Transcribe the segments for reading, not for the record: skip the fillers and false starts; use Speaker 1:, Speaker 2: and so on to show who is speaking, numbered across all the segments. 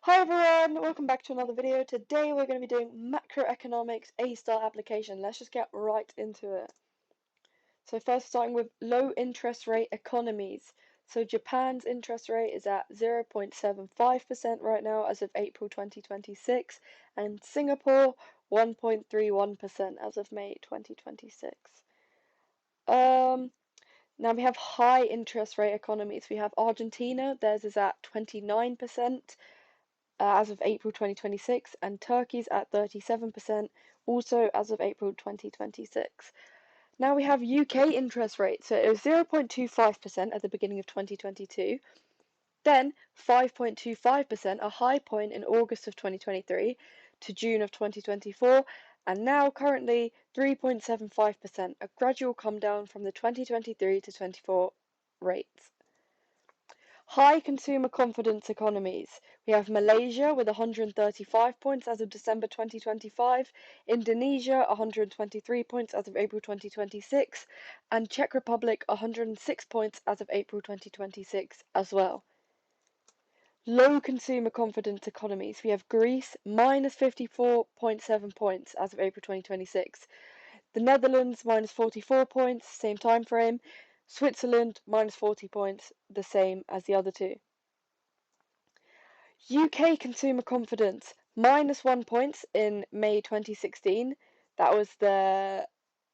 Speaker 1: Hi everyone, welcome back to another video. Today we're going to be doing Macroeconomics A Application. Let's just get right into it. So first starting with low interest rate economies. So Japan's interest rate is at 0.75% right now as of April 2026 and Singapore 1.31% as of May 2026. Now we have high interest rate economies. We have Argentina, theirs is at 29%. As of April 2026, and Turkey's at 37%, also as of April 2026. Now we have UK interest rates. So it was 0.25% at the beginning of 2022, then 5.25%, a high point in August of 2023 to June of 2024, and now currently 3.75%, a gradual come down from the 2023 to 24 rates. High consumer confidence economies. We have Malaysia with 135 points as of December 2025, Indonesia 123 points as of April 2026, and Czech Republic 106 points as of April 2026 as well. Low consumer confidence economies. We have Greece minus 54.7 points as of April 2026, the Netherlands minus 44 points, same time frame, Switzerland minus 40 points, the same as the other two. UK consumer confidence minus 1 point in May 2016. That was the,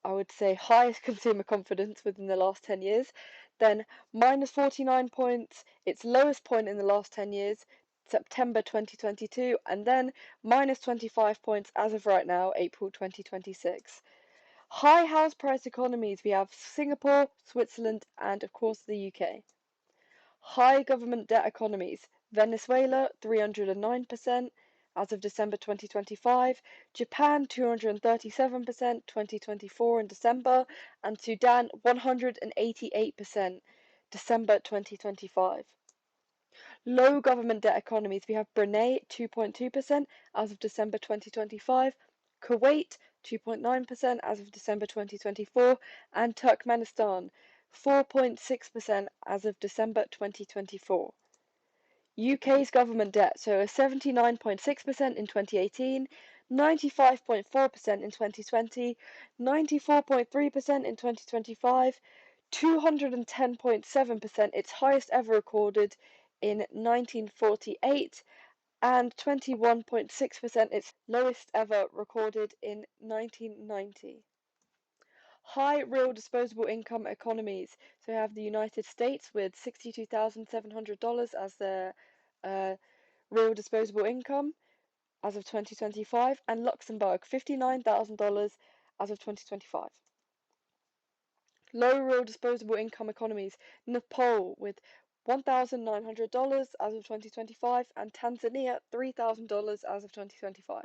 Speaker 1: I would say, highest consumer confidence within the last 10 years. Then minus 49 points, its lowest point in the last 10 years, September 2022, and then minus 25 points as of right now, April 2026. High house price economies, we have Singapore, Switzerland, and of course the UK. High government debt economies, Venezuela 309% as of December 2025, Japan 237% 2024 in December, and Sudan 188% December 2025. Low government debt economies, we have Brunei 2.2% as of December 2025, Kuwait 2.9% as of December 2024, and Turkmenistan 4.6% as of December 2024. UK's government debt, so 79.6% in 2018, 95.4% in 2020, 94.3% in 2025, 210.7%, its highest ever recorded in 1948, and 21.6%, its lowest ever recorded in 1990. High real disposable income economies. So we have the United States with $62,700 as their real disposable income as of 2025, and Luxembourg $59,000 as of 2025. Low real disposable income economies. Nepal with $1,900 as of 2025, and Tanzania $3,000 as of 2025.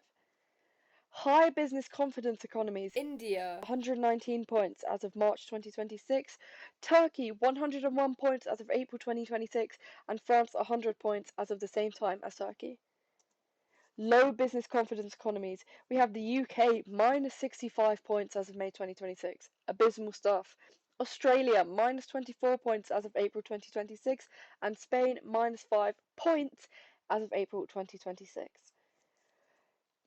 Speaker 1: High business confidence economies. India 119 points as of March 2026, Turkey 101 points as of April 2026, and France 100 points as of the same time as Turkey. Low business confidence economies. We have the UK minus 65 points as of May 2026. Abysmal stuff. Australia minus 24 points as of April 2026, and Spain minus 5 points as of April 2026.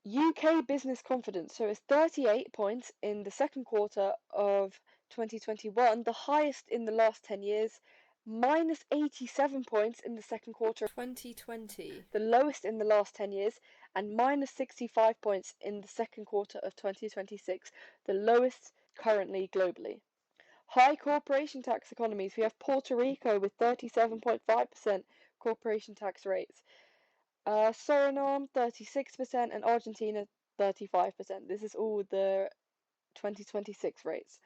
Speaker 1: UK business confidence, so it's 38 points in the second quarter of 2021, the highest in the last 10 years, minus 87 points in the second quarter of 2020, the lowest in the last 10 years, and minus 65 points in the second quarter of 2026, the lowest currently globally. High corporation tax economies, we have Puerto Rico with 37.5% corporation tax rates. Suriname 36% and Argentina 35%. This is all the 2026 rates.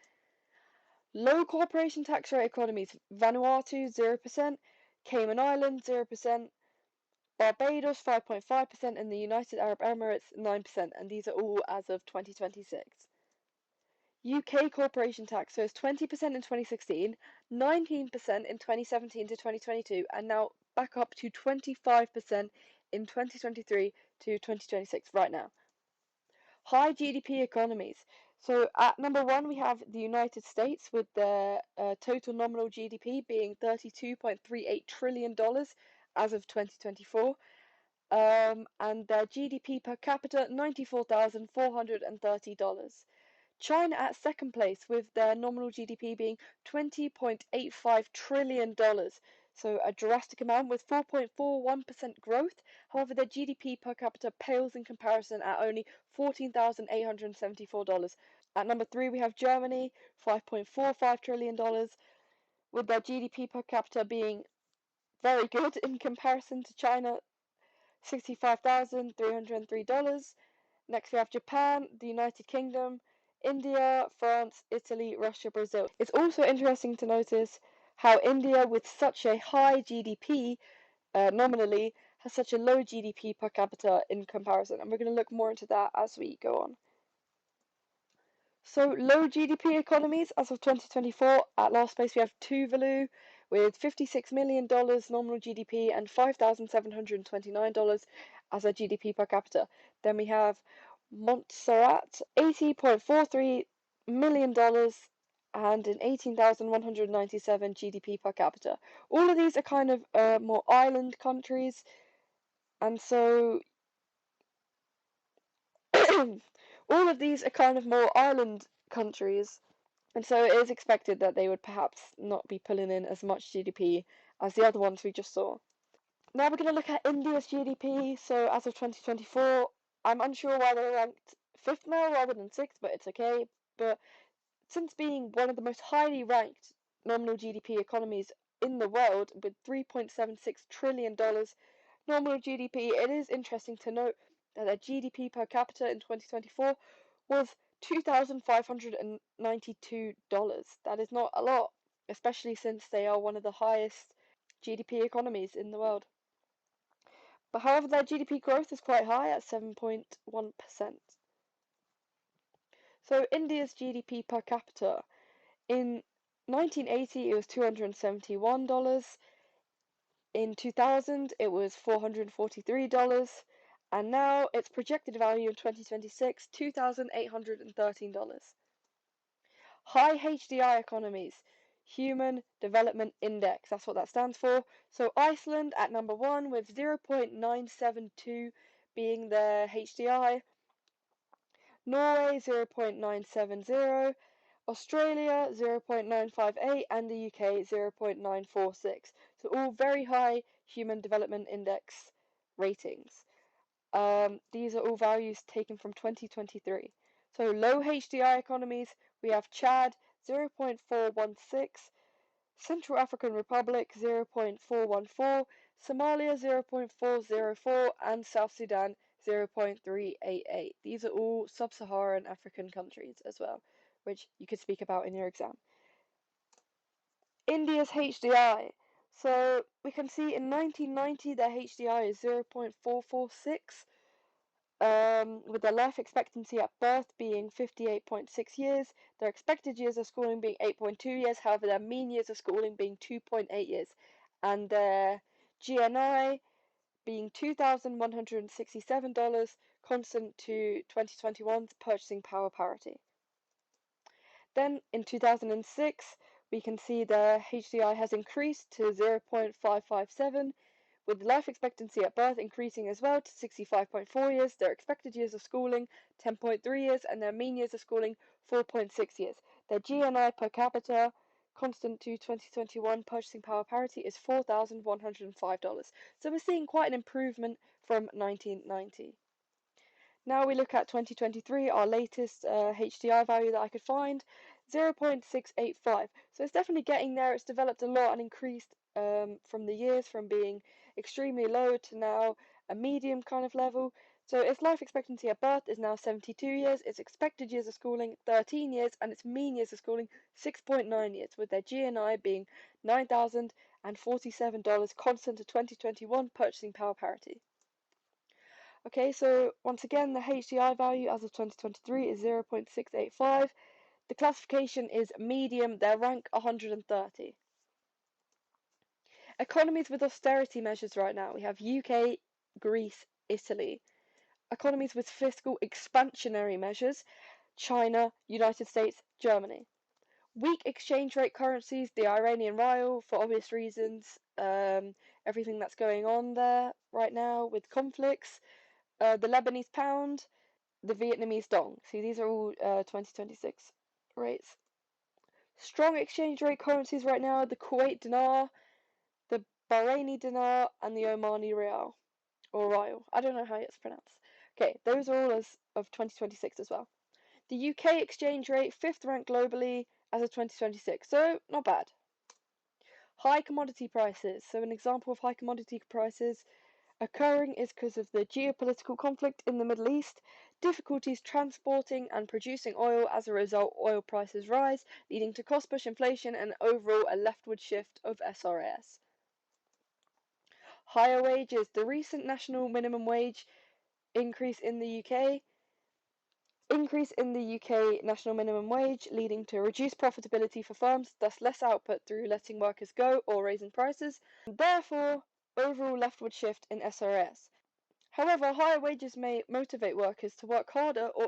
Speaker 1: Low corporation tax rate economies. Vanuatu 0%, Cayman Islands 0%, Barbados 5.5%, and the United Arab Emirates 9%. And these are all as of 2026. UK corporation tax, so it's 20% in 2016, 19% in 2017 to 2022, and now back up to 25% in 2023 to 2026 right now. High GDP economies. So at number one, we have the United States with their total nominal GDP being $32.38 trillion as of 2024. and their GDP per capita $94,430. China at second place with their nominal GDP being $20.85 trillion. So a drastic amount with 4.41% growth. However, their GDP per capita pales in comparison at only $14,874. At number 3, we have Germany, $5.45 trillion, with their GDP per capita being very good in comparison to China, $65,303. Next, we have Japan, the United Kingdom, India, France, Italy, Russia, Brazil. It's also interesting to notice how India, with such a high GDP, nominally, has such a low GDP per capita in comparison. And we're going to look more into that as we go on. So, low GDP economies as of 2024, at last place we have Tuvalu with $56 million nominal GDP and $5,729 as their GDP per capita. Then we have Montserrat, $80.43 million and an 18,197 GDP per capita. All of these are kind of more island countries, and so all of these are kind of more island countries, and so it is expected that they would perhaps not be pulling in as much GDP as the other ones we just saw. Now we're going to look at India's GDP. So as of 2024, I'm unsure why they're ranked 5th now rather than 6th, but it's okay. But since being one of the most highly ranked nominal GDP economies in the world with $3.76 trillion nominal GDP, it is interesting to note that their GDP per capita in 2024 was $2,592. That is not a lot, especially since they are one of the highest GDP economies in the world. But however, their GDP growth is quite high at 7.1%. So India's GDP per capita in 1980 it was $271. In 2000 it was $443, and now its projected value in 2026 $2,813. High HDI economies, Human Development Index, that's what that stands for. So Iceland at number 1 with 0.972 being their HDI, Norway 0.970, Australia 0.958, and the UK 0.946. So all very high Human Development Index ratings. These are all values taken from 2023. So low HDI economies, we have Chad 0.416, Central African Republic 0.414, Somalia 0.404, and South Sudan 0.388. These are all sub-Saharan African countries as well, which you could speak about in your exam. India's HDI. So we can see in 1990 their HDI is 0.446, with their life expectancy at birth being 58.6 years, their expected years of schooling being 8.2 years, however their mean years of schooling being 2.8 years, and their GNI being $2,167, constant to 2021's purchasing power parity. Then in 2006, we can see the HDI has increased to 0.557, with life expectancy at birth increasing as well to 65.4 years, their expected years of schooling 10.3 years, and their mean years of schooling 4.6 years. Their GNI per capita, constant to 2021 purchasing power parity, is $4,105. So we're seeing quite an improvement from 1990. Now we look at 2023, our latest HDI value that I could find, 0.685. So it's definitely getting there. It's developed a lot and increased from the years, from being extremely low to now a medium kind of level. So its life expectancy at birth is now 72 years, its expected years of schooling 13 years, and its mean years of schooling 6.9 years, with their GNI being $9,047, constant to 2021 purchasing power parity. Okay, so once again, the HDI value as of 2023 is 0.685. The classification is medium, their rank 130. Economies with austerity measures right now. We have UK, Greece, Italy. Economies with fiscal expansionary measures. China, United States, Germany. Weak exchange rate currencies, the Iranian rial for obvious reasons, everything that's going on there right now with conflicts, the Lebanese pound, the Vietnamese dong. See, these are all 2026 rates. Strong exchange rate currencies right now, the Kuwait dinar, the Bahraini dinar, and the Omani rial, or rial. I don't know how it's pronounced. Okay, those are all as of 2026 as well. The UK exchange rate, 5th rank globally as of 2026, so not bad. High commodity prices. So an example of high commodity prices occurring is because of the geopolitical conflict in the Middle East, difficulties transporting and producing oil. As a result, oil prices rise, leading to cost-push inflation and overall a leftward shift of SRAS. Higher wages. The recent national minimum wage increase in the UK national minimum wage, leading to reduced profitability for firms, thus less output through letting workers go or raising prices, and therefore overall leftward shift in SRS. However, higher wages may motivate workers to work harder or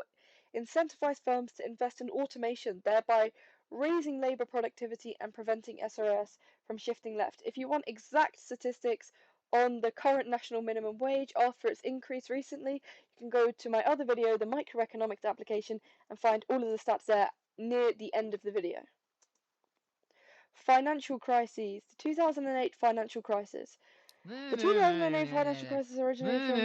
Speaker 1: incentivize firms to invest in automation, thereby raising labour productivity and preventing SRS from shifting left. If you want exact statistics on the current national minimum wage after its increase recently, you can go to my other video, the Macroeconomics Application, and find all of the stats there near the end of the video. Financial crises. The 2008 financial crisis. The 2008 financial crisis originated from...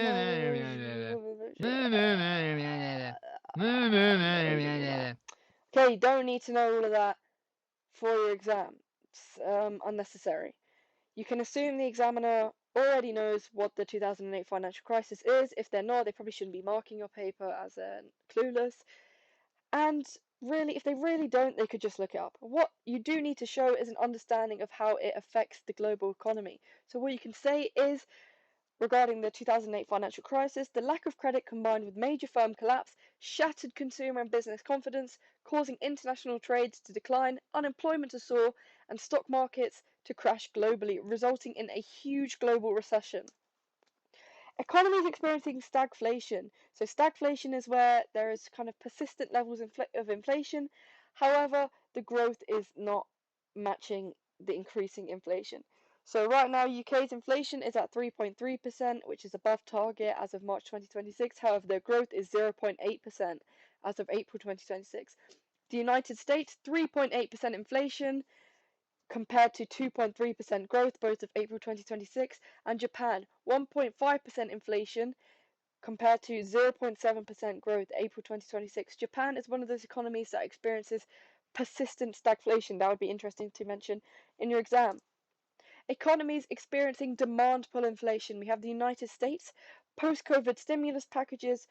Speaker 1: Okay, you don't need to know all of that for your exam. It's unnecessary. You can assume the examiner already knows what the 2008 financial crisis is. If they're not, they probably shouldn't be marking your paper as clueless. And really, if they really don't, they could just look it up. What you do need to show is an understanding of how it affects the global economy. So what you can say is, regarding the 2008 financial crisis, the lack of credit combined with major firm collapse shattered consumer and business confidence, causing international trades to decline, unemployment to soar, and stock markets to crash globally, resulting in a huge global recession. Economies experiencing stagflation. So stagflation is where there is kind of persistent levels of inflation. However, the growth is not matching the increasing inflation. So right now, UK's inflation is at 3.3%, which is above target as of March 2026. However, their growth is 0.8% as of April 2026. The United States, 3.8% inflation compared to 2.3% growth, both of April 2026, and Japan, 1.5% inflation compared to 0.7% growth, April 2026. Japan is one of those economies that experiences persistent stagflation. That would be interesting to mention in your exam. Economies experiencing demand pull inflation. We have the United States, post-COVID stimulus packages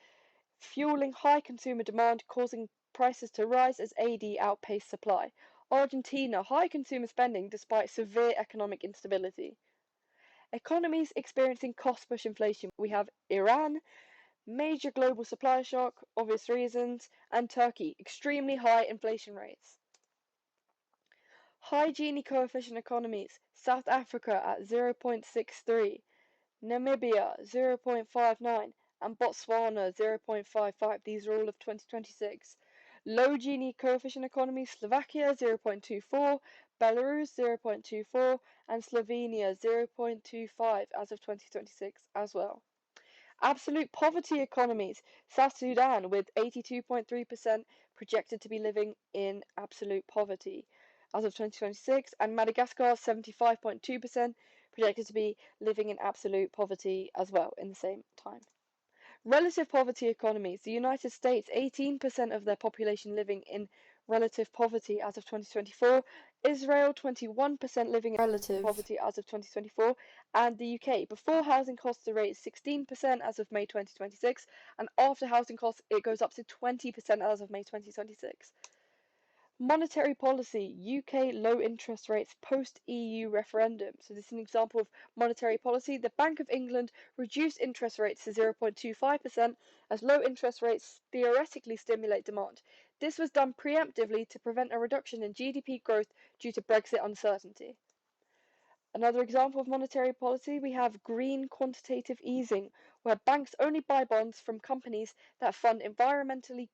Speaker 1: fueling high consumer demand, causing prices to rise as AD outpaced supply. Argentina, high consumer spending despite severe economic instability. Economies experiencing cost-push inflation. We have Iran, major global supply shock, obvious reasons, and Turkey, extremely high inflation rates. High Gini coefficient economies. South Africa at 0.63, Namibia 0.59, and Botswana 0.55. These are all of 2026. Low Gini coefficient economies. Slovakia 0.24, Belarus 0.24, and Slovenia 0.25 as of 2026 as well. Absolute poverty economies. South Sudan with 82.3% projected to be living in absolute poverty as of 2026, and Madagascar 75.2% projected to be living in absolute poverty as well in the same time. Relative poverty economies. The United States, 18% of their population living in relative poverty as of 2024. Israel, 21% living in relative poverty as of 2024. And the UK, before housing costs, the rate is 16% as of May 2026. And after housing costs, it goes up to 20% as of May 2026. Monetary policy, UK low interest rates post-EU referendum. So this is an example of monetary policy. The Bank of England reduced interest rates to 0.25% as low interest rates theoretically stimulate demand. This was done preemptively to prevent a reduction in GDP growth due to Brexit uncertainty. Another example of monetary policy, we have green quantitative easing, where banks only buy bonds from companies that fund environmentally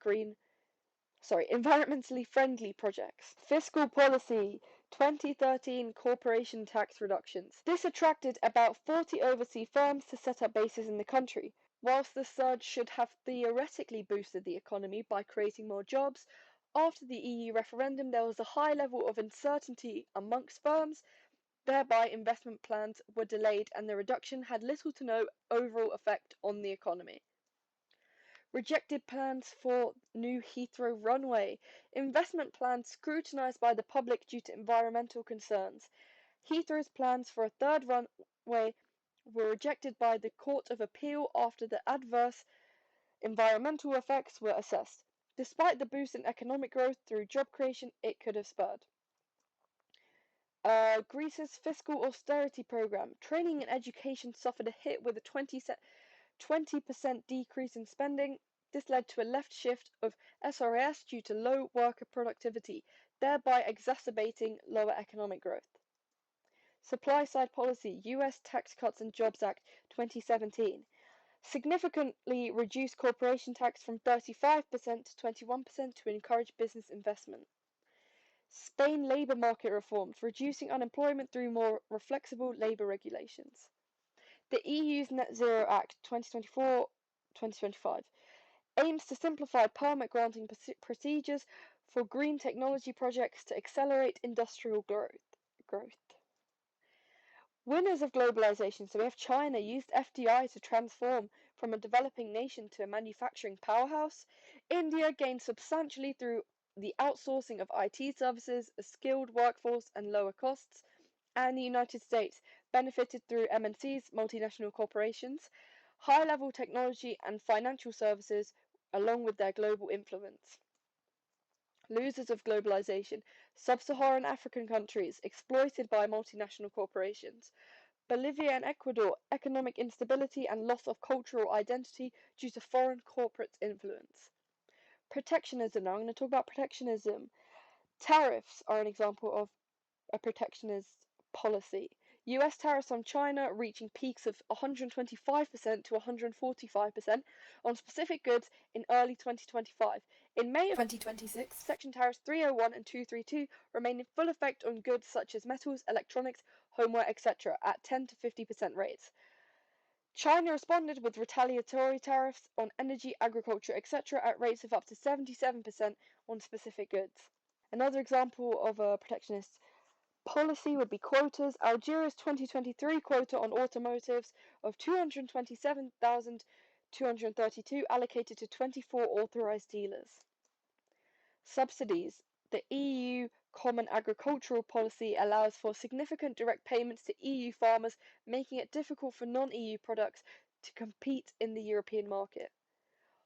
Speaker 1: friendly projects. Fiscal policy. 2013 corporation tax reductions. This attracted about 40 overseas firms to set up bases in the country. Whilst the surge should have theoretically boosted the economy by creating more jobs, after the EU referendum there was a high level of uncertainty amongst firms, thereby investment plans were delayed and the reduction had little to no overall effect on the economy. Rejected plans for new Heathrow runway. Investment plans scrutinised by the public due to environmental concerns. Heathrow's plans for a third runway were rejected by the Court of Appeal after the adverse environmental effects were assessed, despite the boost in economic growth through job creation it could have spurred. Greece's fiscal austerity program. Training and education suffered a hit with a 20% decrease in spending. This led to a left shift of SRAS due to low worker productivity, thereby exacerbating lower economic growth. Supply side policy, US Tax Cuts and Jobs Act 2017. Significantly reduced corporation tax from 35% to 21% to encourage business investment. Spain labour market reforms, reducing unemployment through more flexible labour regulations. The EU's Net Zero Act 2024-2025 aims to simplify permit granting procedures for green technology projects to accelerate industrial growth. Winners of globalization. So we have China used FDI to transform from a developing nation to a manufacturing powerhouse. India gained substantially through the outsourcing of IT services, a skilled workforce and lower costs. And the United States benefited through MNCs, multinational corporations, high-level technology and financial services, along with their global influence. Losers of globalization. Sub-Saharan African countries exploited by multinational corporations. Bolivia and Ecuador, economic instability and loss of cultural identity due to foreign corporate influence. Protectionism. Now I'm going to talk about protectionism. Tariffs are an example of a protectionist policy. US tariffs on China reaching peaks of 125% to 145% on specific goods in early 2025. In May of 2026, Section Tariffs 301 and 232 remain in full effect on goods such as metals, electronics, homeware, etc. at 10 to 50% rates. China responded with retaliatory tariffs on energy, agriculture, etc. at rates of up to 77% on specific goods. Another example of a protectionist policy would be quotas. Algeria's 2023 quota on automotives of 227,232 allocated to 24 authorised dealers. Subsidies. The EU Common Agricultural Policy allows for significant direct payments to EU farmers, making it difficult for non-EU products to compete in the European market.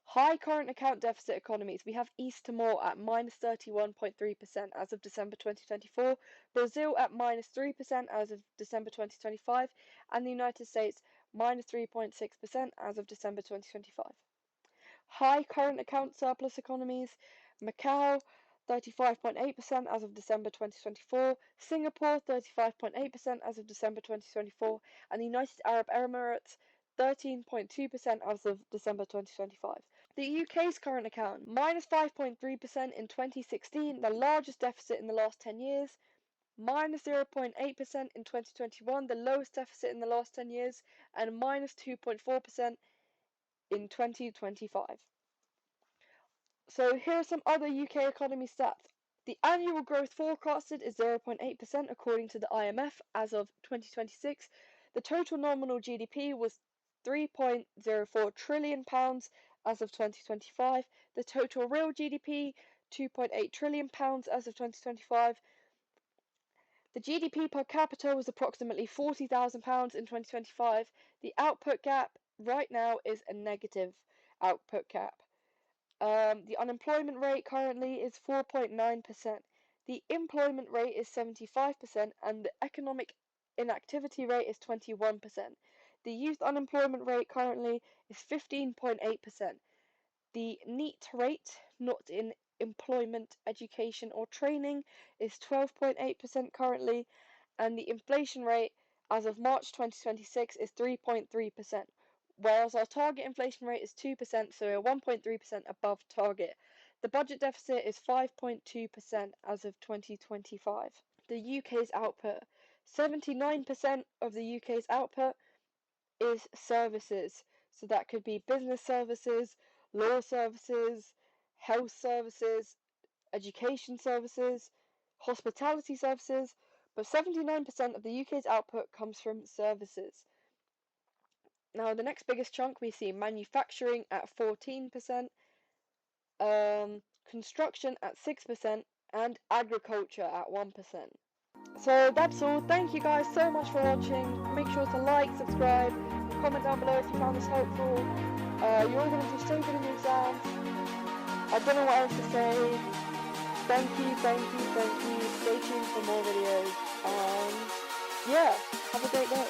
Speaker 1: High current account deficit economies. We have East Timor at minus 31.3% as of December 2024, Brazil at minus 3% as of December 2025, and the United States minus 3.6% as of December 2025. High current account surplus economies. Macau 35.8% as of December 2024, Singapore 35.8% as of December 2024, and the United Arab Emirates 13.2% as of December 2025. The UK's current account, minus 5.3% in 2016, the largest deficit in the last 10 years, minus 0.8% in 2021, the lowest deficit in the last 10 years, and minus 2.4% in 2025. So here are some other UK economy stats. The annual growth forecasted is 0.8% according to the IMF as of 2026. The total nominal GDP was £3.04 trillion as of 2025. The total real GDP, £2.8 trillion as of 2025. The GDP per capita was approximately £40,000 in 2025. The output gap right now is a negative output gap. The unemployment rate currently is 4.9%. The employment rate is 75%, and the economic inactivity rate is 21%. The youth unemployment rate currently is 15.8%. The NEET rate, not in employment, education or training, is 12.8% currently, and the inflation rate as of March 2026 is 3.3%, whereas our target inflation rate is 2%, so we're 1.3% above target. The budget deficit is 5.2% as of 2025. the UK's output. 79% of the UK's output is services. So that could be business services, law services, health services, education services, hospitality services, but 79% of the UK's output comes from services. Now, the next biggest chunk we see manufacturing at 14%, construction at 6%, and agriculture at 1%. So that's all. Thank you guys so much for watching. Make sure to like, subscribe, comment down below if you found this helpful. You're all going to do so good in the exams. I don't know what else to say. Thank you. Stay tuned for more videos. And yeah, have a great day.